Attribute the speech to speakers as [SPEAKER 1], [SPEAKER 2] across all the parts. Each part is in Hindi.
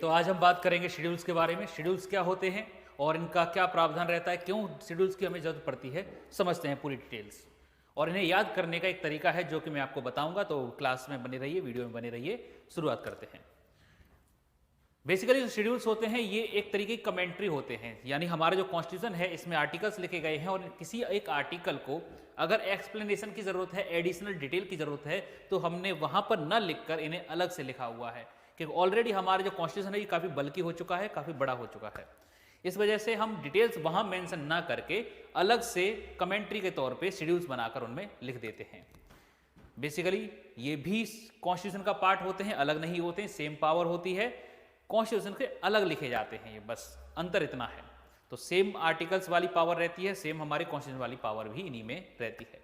[SPEAKER 1] तो आज हम बात करेंगे शेड्यूल्स के बारे में। शेड्यूल्स क्या होते हैं और इनका क्या प्रावधान रहता है, क्यों शेड्यूल्स की हमें जरूरत पड़ती है, समझते हैं पूरी डिटेल्स। और इन्हें याद करने का एक तरीका है जो कि मैं आपको बताऊंगा, तो क्लास में बने रहिए, वीडियो में बने रहिए। शुरुआत करते हैं। बेसिकली जो शेड्यूल्स होते हैं ये एक तरीके की कमेंट्री होते हैं, यानी हमारा जो कॉन्स्टिट्यूशन है इसमें आर्टिकल्स लिखे गए हैं और किसी एक आर्टिकल को अगर एक्सप्लेनेशन की जरूरत है, एडिशनल डिटेल की जरूरत है, तो हमने वहां पर न लिखकर इन्हें अलग से लिखा हुआ है, क्योंकि ऑलरेडी हमारा जो कॉन्स्टिट्यूशन है ये काफी बल्कि हो चुका है, काफी बड़ा हो चुका है। इस वजह से हम डिटेल्स वहां मेंशन ना करके अलग से कमेंट्री के तौर पे शेड्यूल्स बनाकर उनमें लिख देते हैं। बेसिकली ये भी कॉन्स्टिट्यूशन का पार्ट होते हैं, अलग नहीं होते हैं, सेम पावर होती है, कॉन्स्टिट्यूशन के अलग लिखे जाते हैं, ये बस अंतर इतना है। तो सेम आर्टिकल्स वाली पावर रहती है, सेम हमारे कॉन्स्टिट्यूशन वाली पावर भी इन्हीं में रहती है।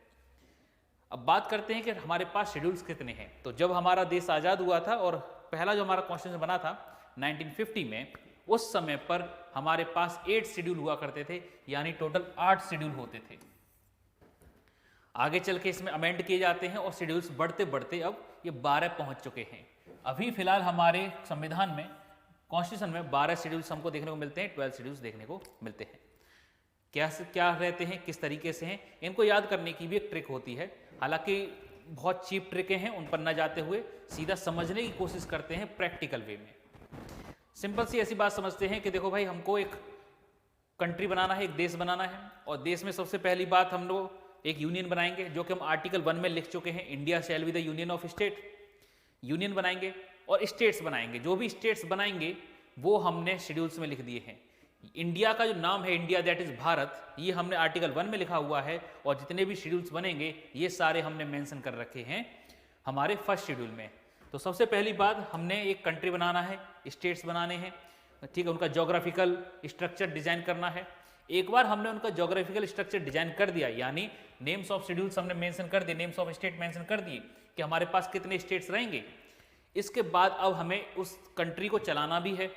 [SPEAKER 1] अब बात करते हैं कि हमारे पास शेड्यूल्स कितने हैं। तो जब हमारा देश आज़ाद हुआ था और पहला जो हमारा कॉन्स्टिट्यूशन बना था 1950 में, उस समय पर हमारे पास 8 शेड्यूल हुआ करते थे, यानी टोटल 8 शेड्यूल होते थे। आगे चल के इसमें अमेंड किए जाते हैं और शेड्यूल्स बढ़ते बढ़ते अब ये 12 पहुंच चुके हैं। अभी फिलहाल हमारे संविधान में, कॉन्स्टिट्यूशन में 12 शेड्यूल्स हमको देखने को मिलते हैं, 12 शेड्यूल्स देखने को मिलते हैं। क्या रहते हैं, किस तरीके से हैं, इनको याद करने की भी एक ट्रिक होती है। हालांकि बहुत चीप ट्रिकें हैं, उन पर न जाते हुए सीधा समझने की कोशिश करते हैं प्रैक्टिकल वे में। सिंपल सी ऐसी बात समझते हैं कि देखो भाई, हमको एक कंट्री बनाना है, एक देश बनाना है, और देश में सबसे पहली बात हम लोग एक यूनियन बनाएंगे, जो कि हम आर्टिकल 1 में लिख चुके हैं, India shall be the union of state. Union बनाएंगे और स्टेट्स बनाएंगे। जो भी स्टेट्स बनाएंगे वो हमने शेड्यूल्स में लिख दिए हैं। इंडिया का जो नाम है, इंडिया दैट इज भारत, ये हमने आर्टिकल 1 में लिखा हुआ है, और जितने भी शेड्यूल्स बनेंगे ये सारे हमने मेंशन कर रखे हैं हमारे फर्स्ट शेड्यूल में। तो सबसे पहली बात, हमने एक कंट्री बनाना है, स्टेट्स बनाने हैं, ठीक है, उनका जोग्राफिकल स्ट्रक्चर डिजाइन करना है। एक बार हमने उनका जोग्राफिकल स्ट्रक्चर डिजाइन कर दिया, यानी नेम्स ऑफ शेड्यूल्स हमने मेंशन कर दिए, नेम्स ऑफ स्टेट मेंशन कर दिए कि हमारे पास कितने स्टेट्स रहेंगे। इसके बाद अब हमें उस कंट्री को चलाना भी है।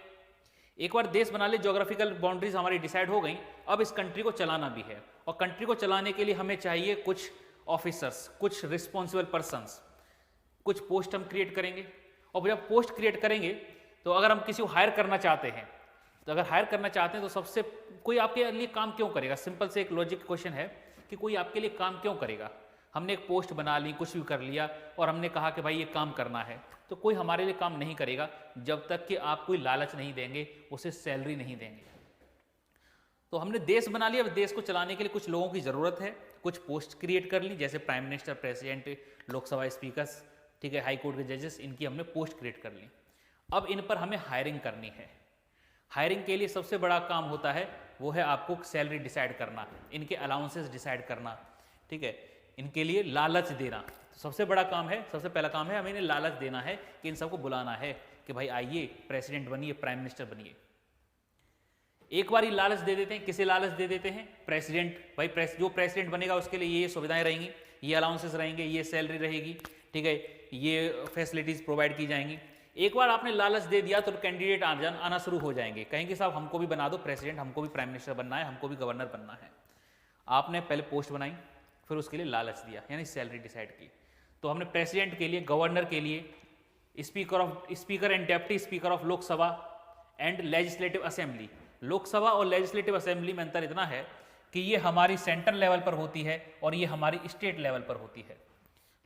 [SPEAKER 1] एक बार देश बना ले, ज्योग्राफिकल बाउंड्रीज हमारी डिसाइड हो गई, अब इस कंट्री को चलाना भी है, और कंट्री को चलाने के लिए हमें चाहिए कुछ ऑफिसर्स, कुछ रिस्पॉन्सिबल पर्सन्स, कुछ पोस्ट हम क्रिएट करेंगे। और जब पोस्ट क्रिएट करेंगे तो अगर हम किसी को हायर करना चाहते हैं, तो अगर हायर करना चाहते हैं तो सबसे कोई आपके लिए काम क्यों करेगा। सिंपल से एक लॉजिक क्वेश्चन है कि कोई आपके लिए काम क्यों करेगा। हमने एक पोस्ट बना ली, कुछ भी कर लिया, और हमने कहा कि भाई ये काम करना है, तो कोई हमारे लिए काम नहीं करेगा जब तक कि आप कोई लालच नहीं देंगे, उसे सैलरी नहीं देंगे। तो हमने देश बना लिया, अब देश को चलाने के लिए कुछ लोगों की जरूरत है, कुछ पोस्ट क्रिएट कर ली, जैसे prime minister, president, Lok Sabha speakers, ठीक है, हाई कोर्ट के जजेस, इनकी हमने पोस्ट क्रिएट कर ली। अब इन पर हमें हायरिंग करनी है। हायरिंग के लिए सबसे बड़ा काम होता है वो है आपको सैलरी डिसाइड करना, इनके अलाउंसेस डिसाइड करना, ठीक है, इनके लिए लालच देना। तो सबसे बड़ा काम है, सबसे पहला काम है हमें इन्हें लालच देना है कि इन सबको बुलाना है कि भाई आइए, प्रेसिडेंट बनिए, प्राइम मिनिस्टर बनिए। एक बार ही लालच दे देते हैं। किसे लालच दे देते हैं? प्रेसिडेंट। भाई जो प्रेसिडेंट बनेगा उसके लिए ये सुविधाएं रहेंगी, ये अलाउंसेस रहेंगे, ये सैलरी रहेगी, ठीक है, ये फैसिलिटीज प्रोवाइड की जाएंगी। एक बार आपने लालच दे दिया तो कैंडिडेट आना शुरू हो जाएंगे, कहेंगे साहब हमको भी बना दो प्रेसिडेंट, हमको भी प्राइम मिनिस्टर बनना है, हमको भी गवर्नर बनना है। आपने पहले पोस्ट बनाई, फिर उसके लिए लालच दिया, यानी सैलरी डिसाइड की। तो हमने प्रेसिडेंट के लिए, गवर्नर के लिए, speaker and deputy speaker of Lok Sabha and legislative assembly. Lok Sabha और लेजिस्लेटिव असेंबली में अंतर इतना है कि ये हमारी सेंट्रल लेवल पर होती है और ये हमारी स्टेट लेवल पर होती है।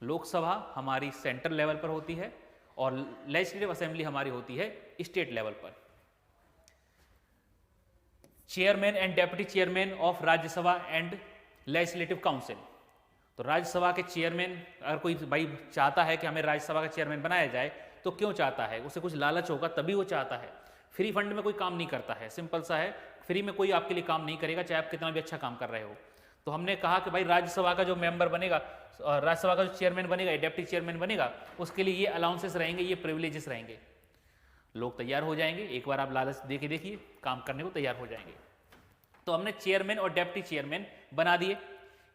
[SPEAKER 1] लोकसभा हमारी सेंट्रल लेवल पर होती है और लेजिस्लेटिव असेंबली हमारी होती है स्टेट लेवल पर। Chairman and deputy chairman of Rajya Sabha and legislative council. तो राज्यसभा के चेयरमैन, अगर कोई भाई चाहता है कि हमें राज्यसभा का चेयरमैन बनाया जाए, तो क्यों चाहता है? उसे कुछ लालच होगा तभी वो चाहता है। फ्री फंड में कोई काम नहीं करता है, सिंपल सा है, फ्री में कोई आपके लिए काम नहीं करेगा, चाहे आप कितना भी अच्छा काम कर रहे हो। तो हमने कहा कि भाई राज्यसभा का जो मेंबर बनेगा, राज्यसभा का जो चेयरमैन बनेगा, डेप्टी चेयरमैन बनेगा, उसके लिए ये अलाउंसेस रहेंगे, ये प्रिविलेजेस रहेंगे। लोग तैयार हो जाएंगे, एक बार आप लालच दे के देखिए, काम करने को तैयार हो जाएंगे। तो हमने चेयरमैन और डेप्टी चेयरमैन बना दिए,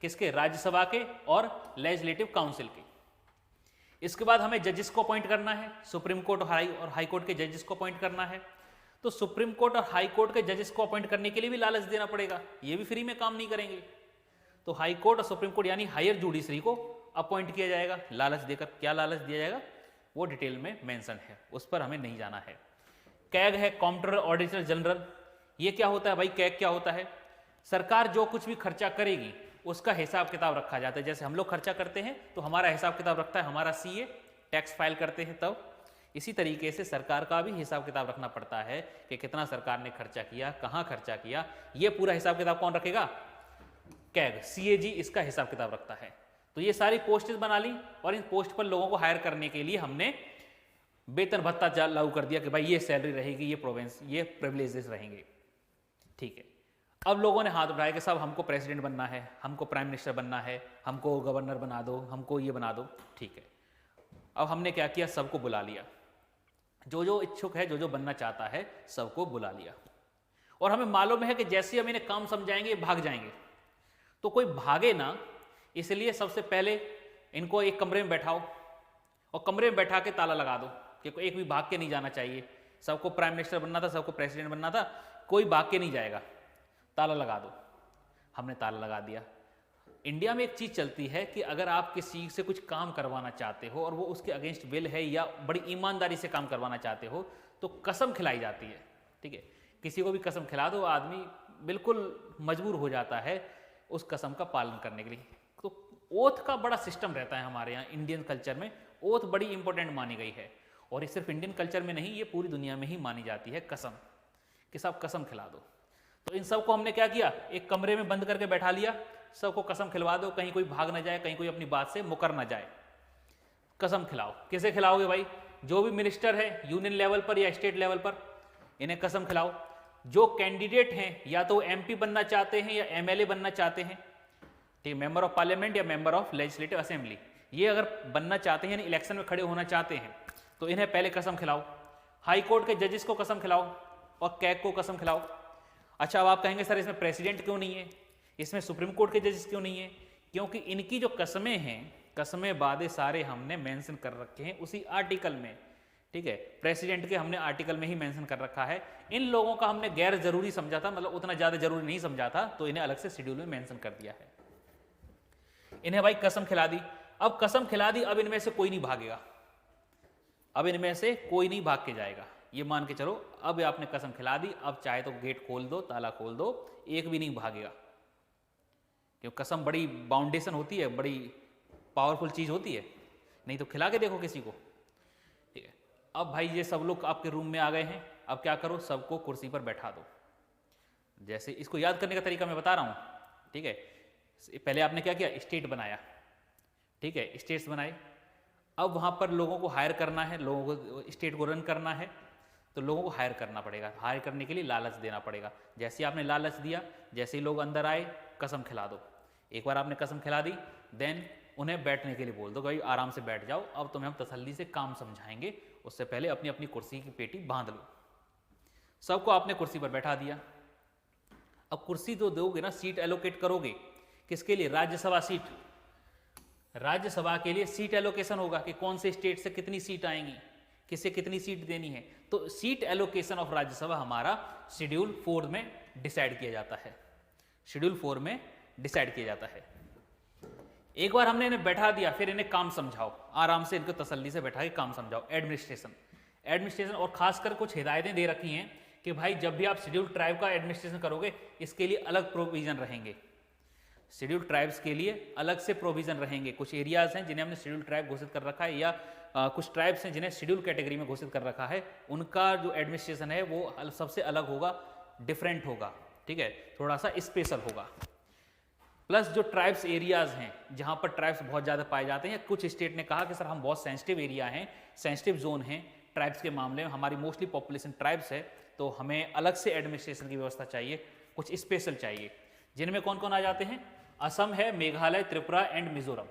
[SPEAKER 1] किसके? राज्यसभा के और लेजिस्लेटिव काउंसिल के। इसके बाद हमें जजेस को अपॉइंट करना है, सुप्रीम कोर्ट और हाई कोर्ट के जजेस को अपॉइंट करना है। तो सुप्रीम कोर्ट और हाई कोर्ट के जजेस को अपॉइंट करने के लिए भी लालच देना पड़ेगा, ये भी फ्री में काम नहीं करेंगे। तो हाई कोर्ट और सुप्रीम कोर्ट यानी हायर जुडिशरी को अपॉइंट किया जाएगा लालच देकर। क्या लालच दिया जाएगा वो डिटेल में मेंशन है, उस पर हमें नहीं जाना है। कैग है कॉम्प्ट्रोलर ऑडिटर जनरल। ये क्या होता है भाई, कैग क्या होता है? सरकार जो कुछ भी खर्चा करेगी उसका हिसाब किताब रखा जाता है। जैसे हम लोग खर्चा करते हैं तो हमारा हिसाब किताब रखता है हमारा सीए, टैक्स फाइल करते हैं तब। इसी तरीके से सरकार का भी हिसाब किताब रखना पड़ता है कि कितना सरकार ने खर्चा किया, कहाँ खर्चा किया। ये पूरा हिसाब किताब कौन रखेगा? कैग, सीएजी इसका हिसाब किताब रखता है। तो ये सारी पोस्ट बना ली और इन पोस्ट पर लोगों को हायर करने के लिए हमने वेतन भत्ता लागू कर दिया कि भाई ये सैलरी रहेगी, ये प्रिविलेजेस रहेंगे। ठीक है, अब लोगों ने हाथ उठाया कि साहब हमको प्रेसिडेंट बनना है, हमको प्राइम मिनिस्टर बनना है, हमको गवर्नर बना दो, हमको ये बना दो। ठीक है, अब हमने क्या किया, सबको बुला लिया, जो जो इच्छुक है, जो जो बनना चाहता है, सबको बुला लिया। और हमें मालूम है कि जैसे हम इन्हें काम समझाएंगे भाग जाएंगे, तो कोई भागे ना, इसलिए सबसे पहले इनको एक कमरे में बैठाओ और कमरे में बैठा के ताला लगा दो कि कोई एक भी भाग के नहीं जाना चाहिए। सबको प्राइम मिनिस्टर बनना था, सबको प्रेसिडेंट बनना था, कोई भाग के नहीं जाएगा, ताला लगा दो। हमने ताला लगा दिया। इंडिया में एक चीज़ चलती है कि अगर आप किसी से कुछ काम करवाना चाहते हो और वो उसके अगेंस्ट विल है या बड़ी ईमानदारी से काम करवाना चाहते हो तो कसम खिलाई जाती है। ठीक है, किसी को भी कसम खिला दो, आदमी बिल्कुल मजबूर हो जाता है उस कसम का पालन करने के लिए। तो ओथ का बड़ा सिस्टम रहता है हमारे यहाँ इंडियन कल्चर में। ओथ बड़ी इंपॉर्टेंट मानी गई है और ये सिर्फ इंडियन कल्चर में नहीं, ये पूरी दुनिया में ही मानी जाती है कसम, कि सब कसम खिला दो। तो इन सबको हमने क्या किया, एक कमरे में बंद करके बैठा लिया, सबको कसम खिलवा दो, कहीं कोई भाग ना जाए, कहीं कोई अपनी बात से मुकर ना जाए। कसम खिलाओ। किसे खिलाओगे भाई? जो भी मिनिस्टर है यूनियन लेवल पर या स्टेट लेवल पर, इन्हें कसम खिलाओ। जो कैंडिडेट हैं, या तो एमपी बनना चाहते हैं या एमएलए बनना चाहते हैं, ठीक, मेंबर ऑफ पार्लियामेंट या मेंबर ऑफ लेजिस्लेटिव असेंबली, ये अगर बनना चाहते हैं, इलेक्शन में खड़े होना चाहते हैं, तो इन्हें पहले कसम खिलाओ। हाई कोर्ट के जजेस को कसम खिलाओ और कैग को कसम खिलाओ। अच्छा, अब आप कहेंगे सर इसमें प्रेसिडेंट क्यों नहीं है, इसमें सुप्रीम कोर्ट के जजेस क्यों नहीं है? क्योंकि इनकी जो कस्में हैं, कस्में वादे सारे हमने मेंशन कर रखे हैं उसी आर्टिकल में। ठीक है, प्रेसिडेंट के हमने आर्टिकल में ही मेंशन कर रखा है। इन लोगों का हमने गैर जरूरी समझा था, मतलब उतना ज्यादा जरूरी नहीं समझा था, तो इन्हें अलग से शेड्यूल में मेंशन कर दिया है। इन्हें भाई कसम खिला दी। अब कसम खिला दी, अब इनमें से कोई नहीं भागेगा, अब इनमें से कोई नहीं भाग के जाएगा। ये मान के चलो, अब आपने कसम खिला दी, अब चाहे तो गेट खोल दो, ताला खोल दो, एक भी नहीं भागेगा। क्योंकि कसम बड़ी बाउंडेशन होती है, बड़ी पावरफुल चीज होती है, नहीं तो खिला के देखो किसी को। ठीक है, अब भाई ये सब लोग आपके रूम में आ गए हैं, अब क्या करो, सबको कुर्सी पर बैठा दो। जैसे इसको याद करने का तरीका मैं बता रहा हूं। ठीक है, पहले आपने क्या किया, स्टेट बनाया। ठीक है, स्टेट्स बनाए। अब वहां पर लोगों को हायर करना है, लोगों को स्टेट को रन करना है, तो लोगों को हायर करना पड़ेगा। हायर करने के लिए लालच देना पड़ेगा। जैसे आपने लालच दिया, जैसे ही लोग अंदर आए, कसम खिला दो। एक बार आपने कसम खिला दी, देन उन्हें बैठने के लिए बोल दो, भाई आराम से बैठ जाओ, अब तुम्हें हम तसल्ली से काम समझाएंगे, उससे पहले अपनी अपनी कुर्सी की पेटी बांध लो। सबको आपने कुर्सी पर बैठा दिया। अब कुर्सी तो दोगे ना, सीट एलोकेट करोगे, किसके लिए? राज्यसभा सीट। राज्यसभा के लिए सीट एलोकेशन होगा कि कौन से स्टेट से कितनी सीट आएंगी, किसे कितनी सीट देनी है। तो सीट एलोकेशन ऑफ राज्यसभा हमारा शेड्यूल 4 में डिसाइड किया जाता है। शेड्यूल 4 में डिसाइड किया जाता है। एक बार हमने इन्हें बैठा दिया, फिर इन्हें काम समझाओ, आराम से इनको तसल्ली से बैठा के काम समझाओ। एडमिनिस्ट्रेशन और खासकर कुछ हिदायतें दे रखी हैं कि भाई जब भी आप शेड्यूल ट्राइब का एडमिनिस्ट्रेशन करोगे, इसके लिए अलग प्रोविजन रहेंगे। शेड्यूल ट्राइब्स के लिए अलग से प्रोविजन रहेंगे। कुछ एरियाज हैं जिन्हें हमने शेड्यूल ट्राइब घोषित कर रखा है, या कुछ ट्राइब्स हैं जिन्हें शेड्यूल कैटेगरी में घोषित कर रखा है। उनका जो एडमिनिस्ट्रेशन है वो सबसे अलग होगा, डिफरेंट होगा। ठीक है, थोड़ा सा स्पेशल होगा। प्लस जो ट्राइब्स एरियाज हैं जहां पर ट्राइब्स बहुत ज़्यादा पाए जाते हैं, कुछ स्टेट ने कहा कि सर हम बहुत सेंसिटिव एरिया हैं, सेंसिटिव जोन हैं ट्राइब्स के मामले में, हमारी मोस्टली पॉपुलेशन ट्राइब्स है, तो हमें अलग से एडमिनिस्ट्रेशन की व्यवस्था चाहिए, कुछ स्पेशल चाहिए। जिनमें कौन कौन आ जाते हैं? असम है, Meghalaya, Tripura and Mizoram.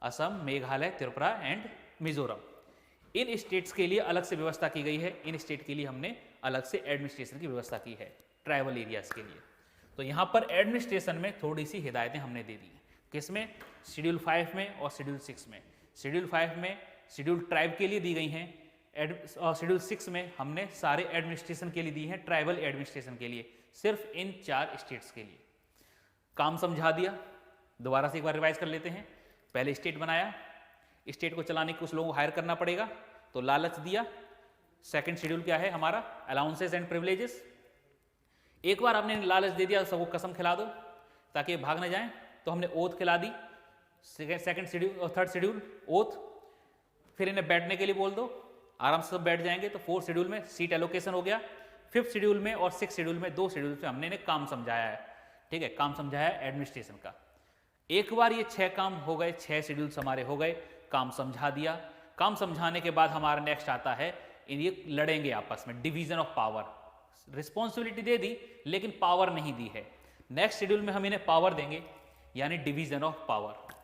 [SPEAKER 1] Assam, Meghalaya, Tripura and Mizoram, in states के लिए अलग से व्यवस्था की गई है। इन स्टेट के लिए हमने अलग से एडमिनिस्ट्रेशन की व्यवस्था की है, ट्राइबल एरियाज के लिए। तो यहाँ पर एडमिनिस्ट्रेशन में थोड़ी सी हिदायतें हमने दे दी। किसमें? शेड्यूल 5 में और शेड्यूल 6 में। शेड्यूल 5 में शेड्यूल ट्राइब के लिए दी गई हैं, और शेड्यूल 6 में हमने सारे एडमिनिस्ट्रेशन के लिए दी हैं, ट्राइबल एडमिनिस्ट्रेशन के लिए, सिर्फ इन 4 स्टेट्स के लिए। काम समझा दिया। दोबारा से एक बार रिवाइज कर लेते हैं। पहले स्टेट बनाया, स्टेट को चलाने के कुछ लोगों को हायर करना पड़ेगा, तो लालच दिया, सेकंड शेड्यूल क्या है हमारा, अलाउंसेस एंड प्रिविलेजेस। एक बार आपने लालच दे दिया सबको कसम खिला दो ताकि ये भाग ना जाएं, तो हमने ओथ खिला दी। सेकंड शेड्यूल और थर्ड शेड्यूल ओथ, फिर इन्हें बैठने के लिए बोल दो, आराम से सब बैठ जाएंगे। तो फोर्थ शेड्यूल में सीट एलोकेशन हो गया। फिफ्थ शेड्यूल में और सिक्स शेड्यूल में, दो शेड्यूल में हमने इन्हें काम समझाया है, ठीक है, काम समझाया है एडमिनिस्ट्रेशन का। एक बार ये 6 काम हो गए, 6 शेड्यूल्स हमारे हो गए, काम समझा दिया। काम समझाने के बाद हमारा नेक्स्ट आता है, ये लड़ेंगे आपस में, डिवीजन ऑफ पावर। रिस्पॉन्सिबिलिटी दे दी लेकिन पावर नहीं दी है। नेक्स्ट शेड्यूल में हम इन्हें पावर देंगे, यानी डिवीजन ऑफ पावर।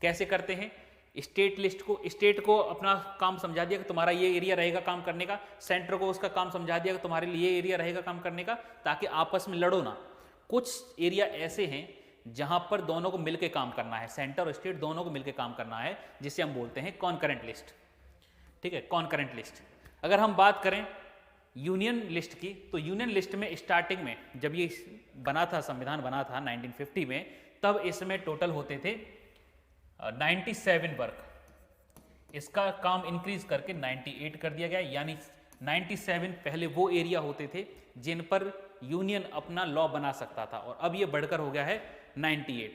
[SPEAKER 1] कैसे करते हैं, स्टेट को अपना काम समझा दिया कि तुम्हारा ये एरिया रहेगा काम करने का, सेंटर को उसका काम समझा दिया कि तुम्हारे लिए ये एरिया रहेगा काम करने का, ताकि आपस में लड़ो ना। कुछ एरिया ऐसे हैं जहां पर दोनों को मिलकर काम करना है, सेंटर और स्टेट दोनों को मिलकर काम करना है, जिसे हम बोलते हैं कॉन्करेंट लिस्ट, ठीक है, कॉन्करेंट लिस्ट। अगर हम बात करें यूनियन लिस्ट की, तो यूनियन लिस्ट में स्टार्टिंग में जब ये बना था, संविधान बना था 1950 में, तब इसमें टोटल होते थे 97 वर्ग। इसका काम इंक्रीज करके 98 कर दिया गया, यानी 97 पहले वो एरिया होते थे जिन पर यूनियन अपना लॉ बना सकता था, और अब ये बढ़कर हो गया है 98,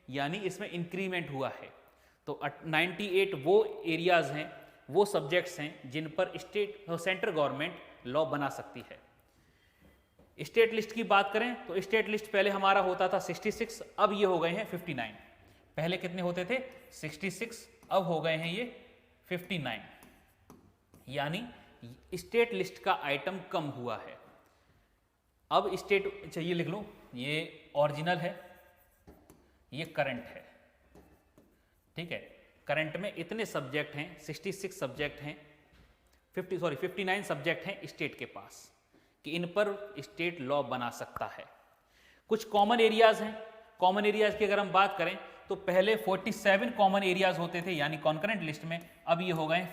[SPEAKER 1] यानी इसमें इंक्रीमेंट हुआ है। तो 98 वो एरियाज हैं, वो सब्जेक्ट्स हैं जिन पर सेंट्रल गवर्नमेंट लॉ बना सकती है। स्टेट लिस्ट की बात करें तो स्टेट लिस्ट पहले हमारा होता था 66, अब ये हो गए हैं 59। पहले कितने होते थे 66, अब हो गए हैं ये 59, यानी स्टेट लिस्ट का आइटम कम हुआ है। अब स्टेट, चाहिए लिख लो, ये ओरिजिनल है, ये करंट है, ठीक है। करंट में इतने सब्जेक्ट हैं, 66 सब्जेक्ट हैं, 59 सब्जेक्ट हैं स्टेट के पास कि इन पर स्टेट लॉ बना सकता है। कुछ कॉमन एरियाज हैं। कॉमन एरियाज की अगर हम बात करें तो पहले 47 कॉमन एरियाज होते थे, यानी कॉन्करेंट लिस्ट में, अब ये हो गए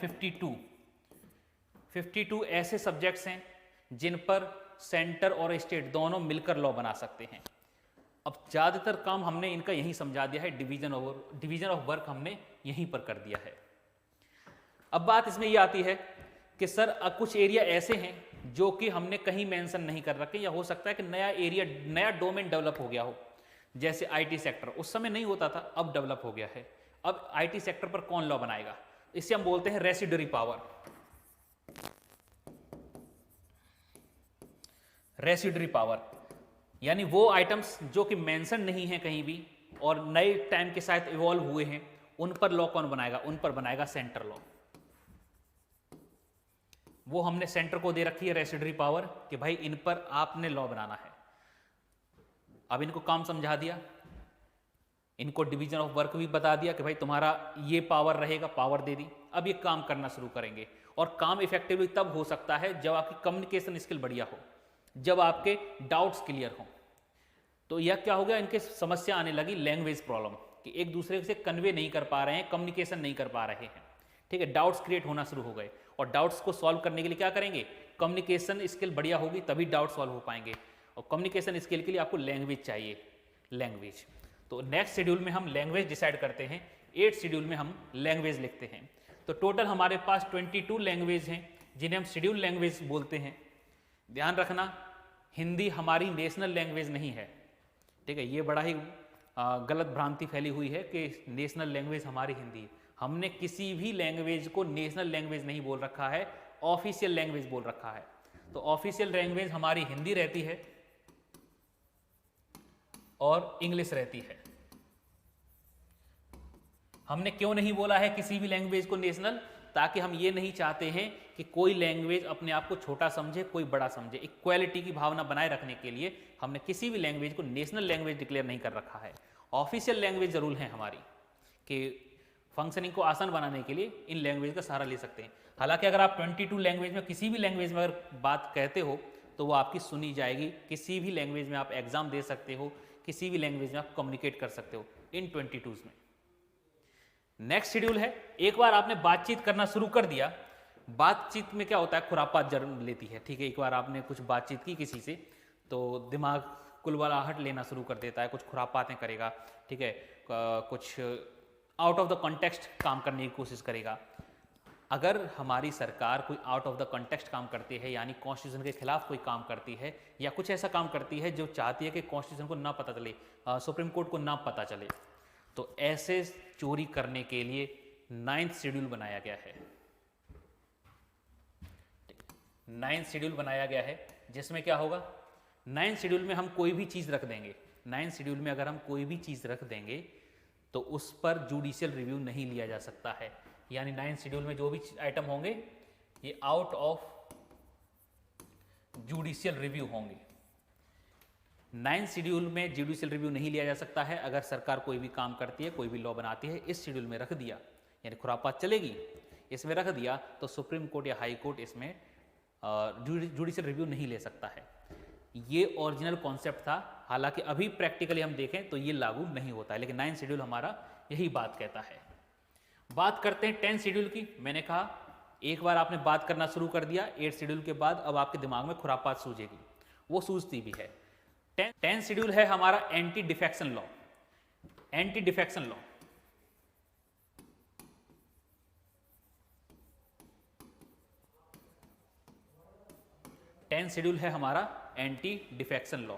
[SPEAKER 1] 52 ऐसे सब्जेक्ट्स हैं जिन पर सेंटर और स्टेट दोनों मिलकर लॉ बना सकते हैं। अब ज़्यादातर काम हमने इनका यही समझा दिया है, डिवीजन ऑफ वर्क हमने यहीं पर कर दिया है। अब बात इसमें ये आती है कि सर कुछ एरिया ऐसे हैं जो कि हमने कहीं मेंशन नहीं कर रखे, या हो सकता है कि नया एरिया, नया डोमेन डेवलप हो गया हो, जैसे आईटी सेक्टर, उस समय नहीं होता था, अब डेवलप हो गया है। अब आईटी सेक्टर पर कौन लॉ बनाएगा, इसे हम बोलते हैं रेसिडुअरी पावर। रेसिडुअरी पावर यानी वो आइटम्स जो कि मेंशन नहीं है कहीं भी और नए टाइम के साथ इवॉल्व हुए हैं, उन पर लॉ कौन बनाएगा, उन पर बनाएगा सेंटर लॉ। वो हमने सेंटर को दे रखी है रेसिडुअरी पावर कि भाई इन पर आपने लॉ बनाना है। अब इनको काम समझा दिया, इनको डिवीजन ऑफ वर्क भी बता दिया कि भाई तुम्हारा ये पावर रहेगा, पावर दे दी। अब ये काम करना शुरू करेंगे, और काम इफेक्टिवली तब हो सकता है जब आपकी कम्युनिकेशन स्किल बढ़िया हो, जब आपके डाउट्स क्लियर हों। तो यह क्या हो गया, इनके समस्या आने लगी लैंग्वेज प्रॉब्लम, कि एक दूसरे से कन्वे नहीं कर पा रहे हैं, कम्युनिकेशन नहीं कर पा रहे हैं, ठीक है। डाउट्स क्रिएट होना शुरू हो गए, और डाउट्स को सॉल्व करने के लिए क्या करेंगे, कम्युनिकेशन स्किल बढ़िया होगी तभी डाउट सॉल्व हो पाएंगे, और कम्युनिकेशन स्किल के लिए आपको लैंग्वेज चाहिए, लैंग्वेज। तो नेक्स्ट शेड्यूल में हम लैंग्वेज डिसाइड करते हैं, 8th शेड्यूल में हम लैंग्वेज लिखते हैं। तो टोटल हमारे पास 22 लैंग्वेज हैं जिन्हें हम शेड्यूल लैंग्वेज बोलते हैं। ध्यान रखना, हिंदी हमारी नेशनल लैंग्वेज नहीं है, ठीक है। ये बड़ा ही गलत भ्रांति फैली हुई है कि नेशनल लैंग्वेज हमारी हिंदी है। हमने किसी भी लैंग्वेज को नेशनल लैंग्वेज नहीं बोल रखा है, ऑफिशियल लैंग्वेज बोल रखा है। तो ऑफिशियल लैंग्वेज हमारी हिंदी रहती है और इंग्लिश रहती है। हमने क्यों नहीं बोला है किसी भी लैंग्वेज को नेशनल, ताकि हम ये नहीं चाहते हैं कि कोई लैंग्वेज अपने आप को छोटा समझे, कोई बड़ा समझे। इक्वालिटी की भावना बनाए रखने के लिए हमने किसी भी लैंग्वेज को नेशनल लैंग्वेज डिक्लेयर नहीं कर रखा है। ऑफिशियल लैंग्वेज जरूर है हमारी, कि फंक्शनिंग को आसान बनाने के लिए इन लैंग्वेज का सहारा ले सकते हैं। हालांकि अगर आप 22 लैंग्वेज में किसी भी लैंग्वेज में अगर बात कहते हो तो वो आपकी सुनी जाएगी। किसी भी लैंग्वेज में आप एग्जाम दे सकते हो, किसी भी लैंग्वेज में आप कम्युनिकेट कर सकते हो इन 22 में। नेक्स्ट शेड्यूल है, एक बार आपने बातचीत करना शुरू कर दिया, बातचीत में क्या होता है, खुरापात जन्म लेती है, ठीक है। एक बार आपने कुछ बातचीत की किसी से तो दिमाग कुलबलाहट लेना शुरू कर देता है, कुछ खुरापातें करेगा, ठीक है, कुछ आउट ऑफ द कॉन्टेक्स्ट काम करने की कोशिश करेगा। अगर हमारी सरकार कोई आउट ऑफ द कॉन्टेक्स्ट काम करती है, यानी कॉन्स्टिट्यूशन के खिलाफ कोई काम करती है या कुछ ऐसा काम करती है जो चाहती है कि कॉन्स्टिट्यूशन को ना पता चले, सुप्रीम कोर्ट को ना पता चले, तो ऐसे चोरी करने के लिए 9th शेड्यूल बनाया गया है। 9th शेड्यूल बनाया गया है जिसमें क्या होगा, 9th शेड्यूल में हम कोई भी चीज़ रख देंगे। 9th शेड्यूल में अगर हम कोई भी चीज़ रख देंगे तो उस पर जुडिशियल रिव्यू नहीं लिया जा सकता है। यानी 9th शेड्यूल में जो भी आइटम होंगे ये आउट ऑफ जुडिशियल रिव्यू होंगे। 9th शेड्यूल में जुडिशियल रिव्यू नहीं लिया जा सकता है। अगर सरकार कोई भी काम करती है, कोई भी लॉ बनाती है, इस शेड्यूल में रख दिया, यानी खुरापात चलेगी, इसमें रख दिया, तो सुप्रीम कोर्ट या हाई कोर्ट इसमें जुडिशियल रिव्यू नहीं ले सकता है। ये ओरिजिनल कॉन्सेप्ट था, हालांकि अभी प्रैक्टिकली हम देखें तो ये लागू नहीं होता है, लेकिन 9th शेड्यूल हमारा यही बात कहता है। बात करते हैं 10th शेड्यूल की। मैंने कहा एक बार आपने बात करना शुरू कर दिया 8th शेड्यूल के बाद, अब आपके दिमाग में खुरापात सूझेगी, वो सूझती भी है। 10th शेड्यूल है हमारा anti defection law. Anti defection law, schedule है हमारा एंटी डिफेक्शन लॉ।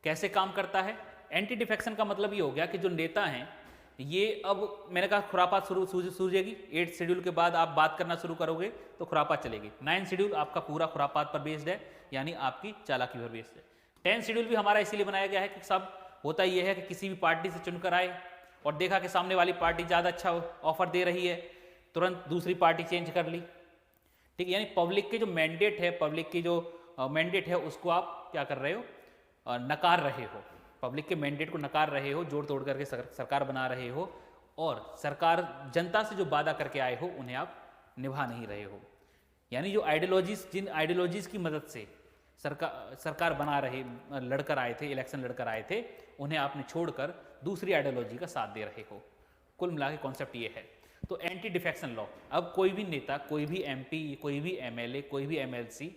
[SPEAKER 1] कैसे काम करता है? एंटी डिफेक्शन का मतलब ये हो गया कि जो नेता हैं ये, अब मैंने कहा खुरापात सूझेगी, 8th शेड्यूल के बाद आप बात करना शुरू करोगे तो खुरापात चलेगी। 9th शेड्यूल आपका पूरा खुरापात पर बेस्ड है, यानी आपकी चालाकी पर बेस्ड है। 10th शेड्यूल भी हमारा इसीलिए बनाया गया है कि सब होता ये है कि किसी भी पार्टी से चुनकर आए और देखा कि सामने वाली पार्टी ज़्यादा अच्छा ऑफर दे रही है, तुरंत दूसरी पार्टी चेंज कर ली। ठीक है, यानी पब्लिक के जो मैंडेट है, पब्लिक की जो मैंडेट है उसको आप क्या कर रहे हो, नकार रहे हो। पब्लिक के मैंडेट को नकार रहे हो, जोड़ तोड़ करके सरकार बना रहे हो, और सरकार जनता से जो वादा करके आए हो उन्हें आप निभा नहीं रहे हो। यानी जो आइडियोलॉजीज, जिन आइडियोलॉजीज की मदद से सरकार बना रहे, लड़कर आए थे, इलेक्शन लड़कर आए थे, उन्हें आपने छोड़कर दूसरी आइडियोलॉजी का साथ दे रहे हो। कुल मिला के कॉन्सेप्ट ये है। तो एंटी डिफेक्शन लॉ, अब कोई भी नेता, कोई भी MP, कोई भी MLA, कोई भी MLC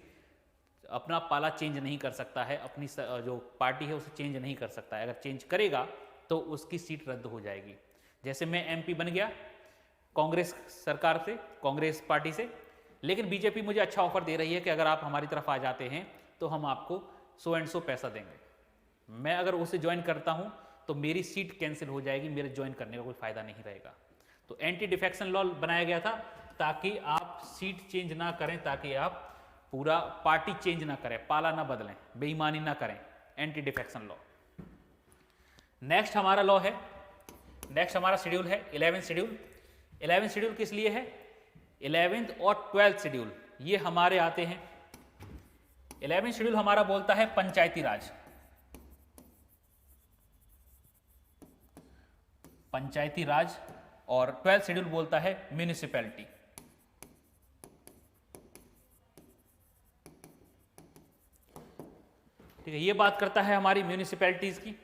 [SPEAKER 1] अपना पाला चेंज नहीं कर सकता है, अपनी जो पार्टी है उसे चेंज नहीं कर सकता है। अगर चेंज करेगा तो उसकी सीट रद्द हो जाएगी। जैसे मैं MP बन गया कांग्रेस सरकार से, कांग्रेस पार्टी से, लेकिन बीजेपी मुझे अच्छा ऑफर दे रही है कि अगर आप हमारी तरफ आ जाते हैं तो हम आपको सो एंड सो पैसा देंगे। मैं अगर उसे ज्वाइन करता हूं तो मेरी सीट कैंसिल हो जाएगी, मेरे ज्वाइन करने का कोई फायदा नहीं रहेगा। तो एंटी डिफेक्शन लॉ बनाया गया था ताकि आप सीट चेंज ना करें, ताकि आप पूरा पार्टी चेंज ना करें, पाला ना बदलें, बेईमानी ना करें। Anti defection law. नेक्स्ट हमारा लॉ है, नेक्स्ट हमारा शेड्यूल है 11th शेड्यूल। 11th शेड्यूल किस लिए है? 11th और 12th शेड्यूल ये हमारे आते हैं। 11th शेड्यूल हमारा बोलता है पंचायती राज, पंचायती राज, और 12th शेड्यूल बोलता है म्यूनिसिपैलिटी। ठीक है, ये बात करता है हमारी म्यूनिसिपैलिटीज की।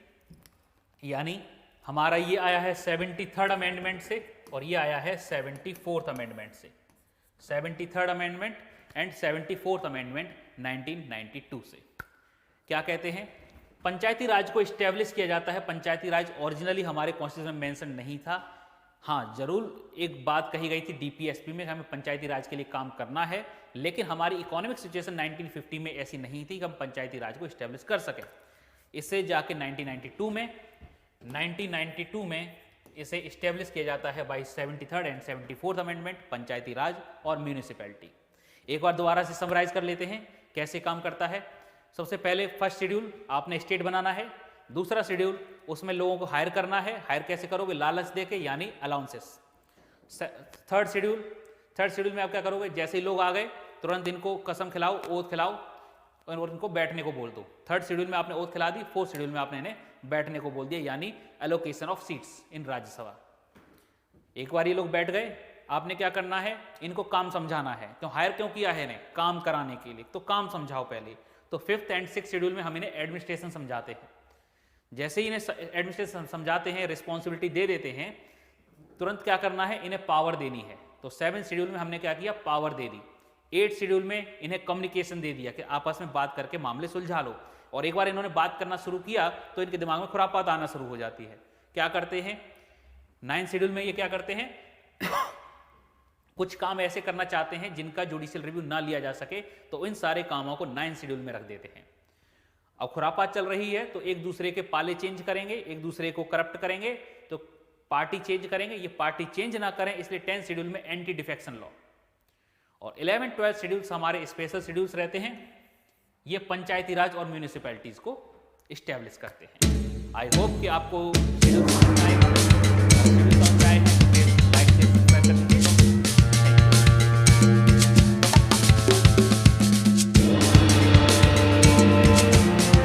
[SPEAKER 1] यानी हमारा ये आया है 73rd अमेंडमेंट से और ये आया है 74th अमेंडमेंट से। 73rd amendment and 74th amendment 1992 से। क्या कहते हैं? पंचायती राज को इस्टेब्लिश किया जाता है। पंचायती राज ओरिजिनली हमारे कॉन्स्टिट्यूशन में मेंशन नहीं था। हाँ, जरूर एक बात कही गई थी DPSP में, हमें पंचायती राज के लिए काम करना है, लेकिन हमारी इकोनॉमिक सिचुएशन 1950 में ऐसी नहीं थी कि हम पंचायती राज को इस्टेब्लिश कर सकें। इससे जाके 1992 में इसे इस्टेब्लिश किया जाता है by 73rd and 74th amendment, panchayati raj और म्यूनिसिपैलिटी। एक बार दोबारा से समराइज कर लेते हैं कैसे काम करता है। सबसे पहले फर्स्ट शेड्यूल आपने स्टेट बनाना है। दूसरा शेड्यूल उसमें लोगों को हायर करना है। हायर कैसे करोगे? लालच देके, यानी अलाउंसेस। थर्ड शेड्यूल में आप क्या करोगे? जैसे ही लोग आ गए तुरंत इनको कसम खिलाओ, ओथ खिलाओ और इनको बैठने को बोल दो। थर्ड शेड्यूल में आपने ओथ खिला दी, फोर्थ शेड्यूल में आपने इन्हें बैठने को बोल दिया, यानी allocation of seats in Rajya Sabha. एक बार ये लोग बैठ गए, आपने क्या करना है? इनको काम समझाना है। तो हायर क्यों किया है इन्हें? काम कराने के लिए। तो काम समझाओ पहले। तो 5th एंड 6th शेड्यूल में हम इन्हें एडमिनिस्ट्रेशन समझाते हैं। जैसे ही इन्हें एडमिनिस्ट्रेशन समझाते हैं, रिस्पॉन्सिबिलिटी दे देते हैं, तुरंत क्या करना है? इन्हें पावर देनी है। तो 7th शेड्यूल में हमने क्या किया? पावर दे दी। 8th शेड्यूल में इन्हें कम्युनिकेशन दे दिया कि आपस में बात करके मामले सुलझा लो। और एक बार इन्होंने बात करना शुरू किया तो इनके दिमाग में खुरापात आना शुरू हो जाती है। क्या करते हैं? 9th शेड्यूल में ये क्या करते हैं? कुछ काम ऐसे करना चाहते हैं जिनका जुडिशियल रिव्यू ना लिया जा सके, तो इन सारे कामों को 9 शेड्यूल में रख देते हैं। अब खुरापात चल रही है तो एक दूसरे के पाले चेंज करेंगे, एक दूसरे को करप्ट करेंगे, तो पार्टी चेंज करेंगे, ये पार्टी चेंज ना करें, इसलिए 10 शेड्यूल में एंटी डिफेक्शन लॉ। और 11, 12 शेड्यूल्स हमारे स्पेशल शेड्यूल्स रहते हैं, ये पंचायती राज और म्यूनिसिपैलिटीज को इस्टेब्लिश करते हैं। आई होप कि आपको शेड्यूल समझ में आएगा।